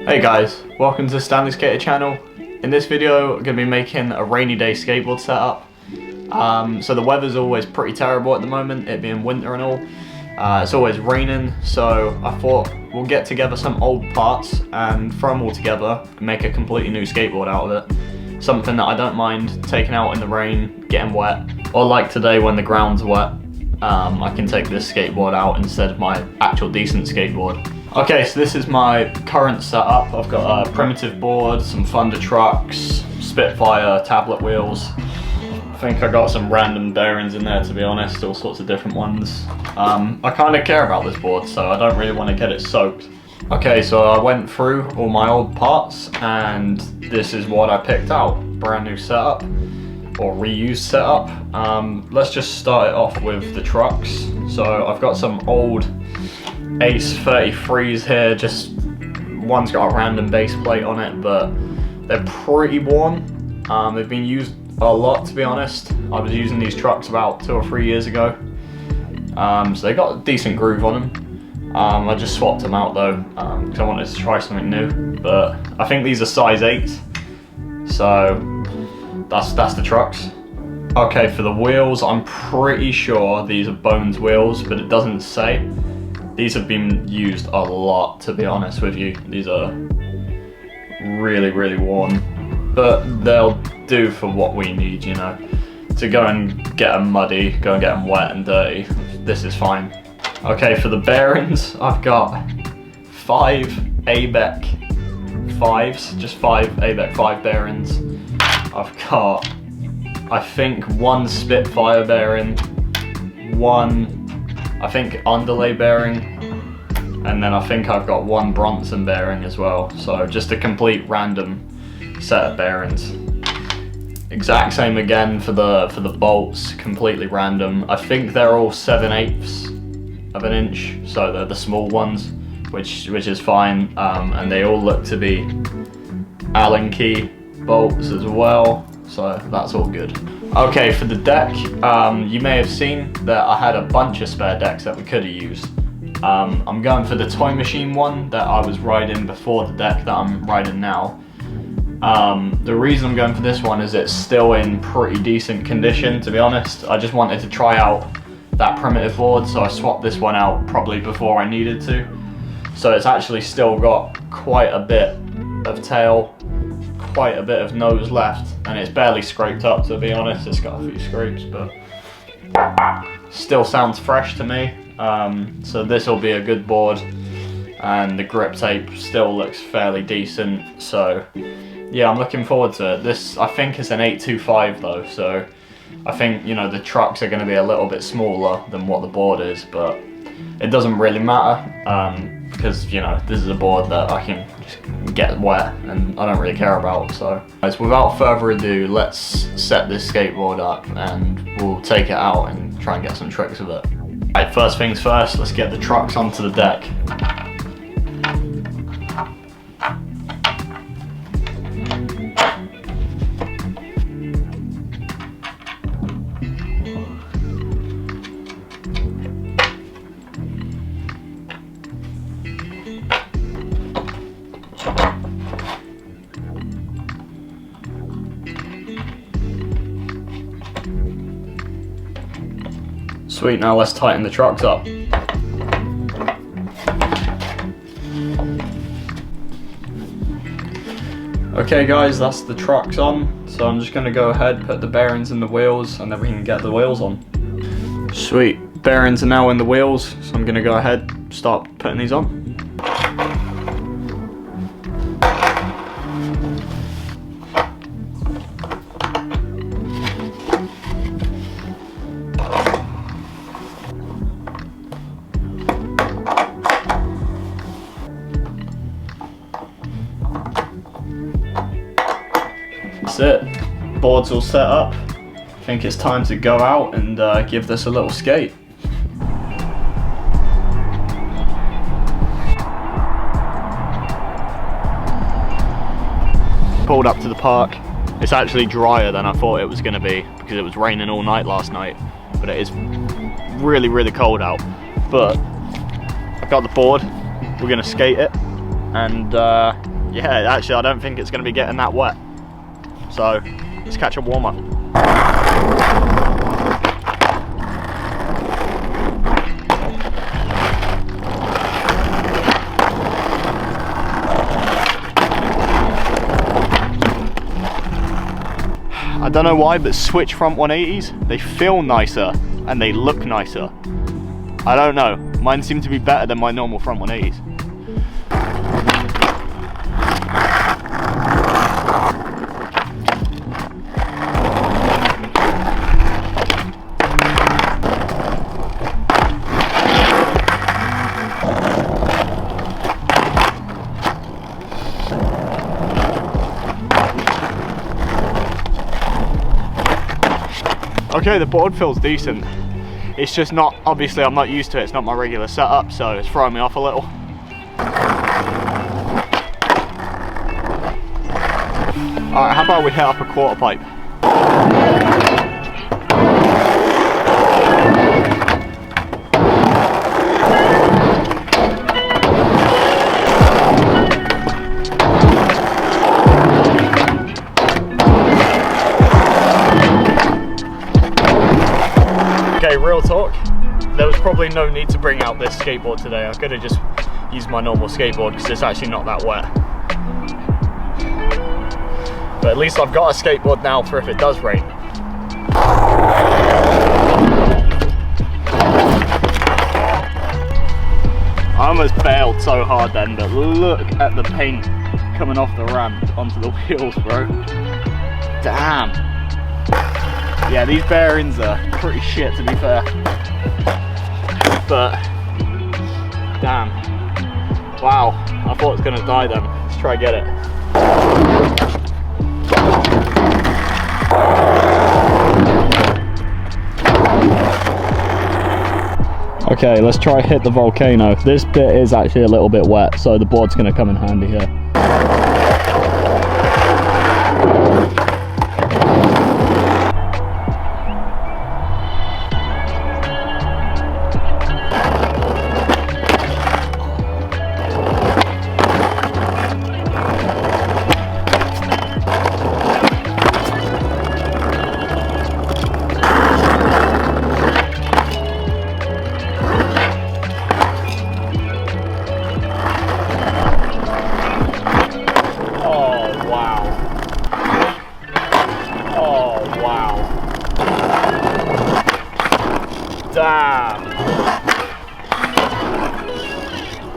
Hey guys, welcome to the Stanley Skater channel. In this video, I'm going to be making a rainy day skateboard setup. So the weather's always pretty terrible at the moment, it being winter and all. It's always raining, so I thought we'll get together some old parts and throw them all together and make a completely new skateboard out of it. Something that I don't mind taking out in the rain, getting wet, or like today when the ground's wet, I can take this skateboard out instead of my actual decent skateboard. Okay, so this is my current setup. I've got a primitive board, some Thunder trucks, Spitfire tablet wheels. I think I got some random bearings in there, to be honest, all sorts of different ones. I kind of care about this board, so I don't really want to get it soaked. Okay, so I went through all my old parts and this is what I picked out. Brand new setup, or reused setup. Let's just start it off with the trucks. So I've got some old Ace 33s here, just one's got a random base plate on it, but they're pretty worn. They've been used a lot, to be honest. I was using these trucks about 2 or 3 years ago, so they got a decent groove on them. I just swapped them out though, because I wanted to try something new, but I think these are size 8, so that's the trucks. Okay, for the wheels, I'm pretty sure these are Bones wheels, but it doesn't say. These have been used a lot, to be honest with you. These are really, really worn, but they'll do for what we need, you know. To go and get them muddy, go and get them wet and dirty, this is fine. Okay, for the bearings, I've got 5 ABEC 5s, just 5 ABEC 5 bearings. I've got, I think, 1 Spitfire bearing, 1, I think, underlay bearing, and then I think I've got 1 Bronson bearing as well. So just a complete random set of bearings. Exact same again for the bolts, completely random. I think they're all 7/8 of an inch, so they're the small ones, which is fine, and they all look to be Allen key bolts as well, so that's all good. Okay, for the deck, you may have seen that I had a bunch of spare decks that we could have used. I'm going for the Toy Machine one that I was riding before the deck that I'm riding now. The reason I'm going for this one is it's still in pretty decent condition, to be honest. I just wanted to try out that primitive board, so I swapped this one out probably before I needed to. So it's actually still got quite a bit of tail, quite a bit of nose left, and it's barely scraped up, to be honest. It's got a few scrapes, but still sounds fresh to me. So this will be a good board, and the grip tape still looks fairly decent, so yeah, I'm looking forward to it. This, I think, is an 825 though, so I think, you know, the trucks are going to be a little bit smaller than what the board is, but it doesn't really matter, because, you know, this is a board that I can just get wet and I don't really care about. So guys, without further ado, let's set this skateboard up and we'll take it out and try and get some tricks with it. Alright, first things first, let's get the trucks onto the deck. Sweet, now let's tighten the trucks up. Okay guys, that's the trucks on, so I'm just going to go ahead, put the bearings in the wheels, and then we can get the wheels on. Sweet, bearings are now in the wheels, so I'm going to go ahead, start putting these on. That's it, board's all set up. I think it's time to go out and give this a little skate. Pulled up to the park. It's actually drier than I thought it was going to be because it was raining all night last night, but it is really, really cold out. But I've got the board, we're going to skate it, and yeah, actually I don't think it's going to be getting that wet. So let's catch a warm-up. I don't know why, but switch front 180s, they feel nicer and they look nicer. I don't know, mine seem to be better than my normal front 180s. Okay, the board feels decent. It's just not, obviously I'm not used to it, it's not my regular setup, so it's throwing me off a little. Alright, how about we hit up a quarter pipe? Okay, real talk, there was probably no need to bring out this skateboard today. I could have just used my normal skateboard because it's actually not that wet. But at least I've got a skateboard now for if it does rain. I almost bailed so hard then, but look at the paint coming off the ramp onto the wheels, bro. Damn. Yeah, these bearings are pretty shit to be fair. But, damn. Wow, I thought it was gonna die then. Let's try get it. Okay, let's try hit the volcano. This bit is actually a little bit wet, so the board's gonna come in handy here. Damn.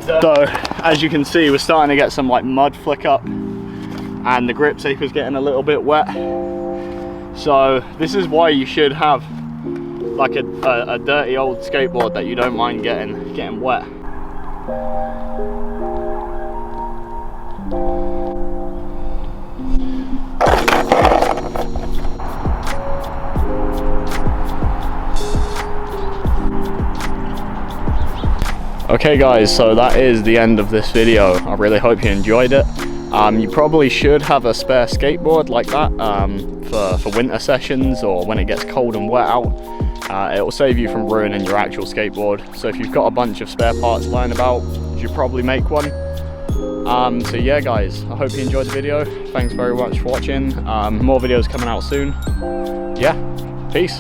So, as you can see, we're starting to get some like mud flick up and the grip tape is getting a little bit wet. So this is why you should have like a dirty old skateboard that you don't mind getting wet. Okay guys, so that is the end of this video. I really hope you enjoyed it. You probably should have a spare skateboard like that for winter sessions or when it gets cold and wet out. It will save you from ruining your actual skateboard. So if you've got a bunch of spare parts lying about, you should probably make one. So yeah guys, I hope you enjoyed the video. Thanks very much for watching. More videos coming out soon. Yeah, peace.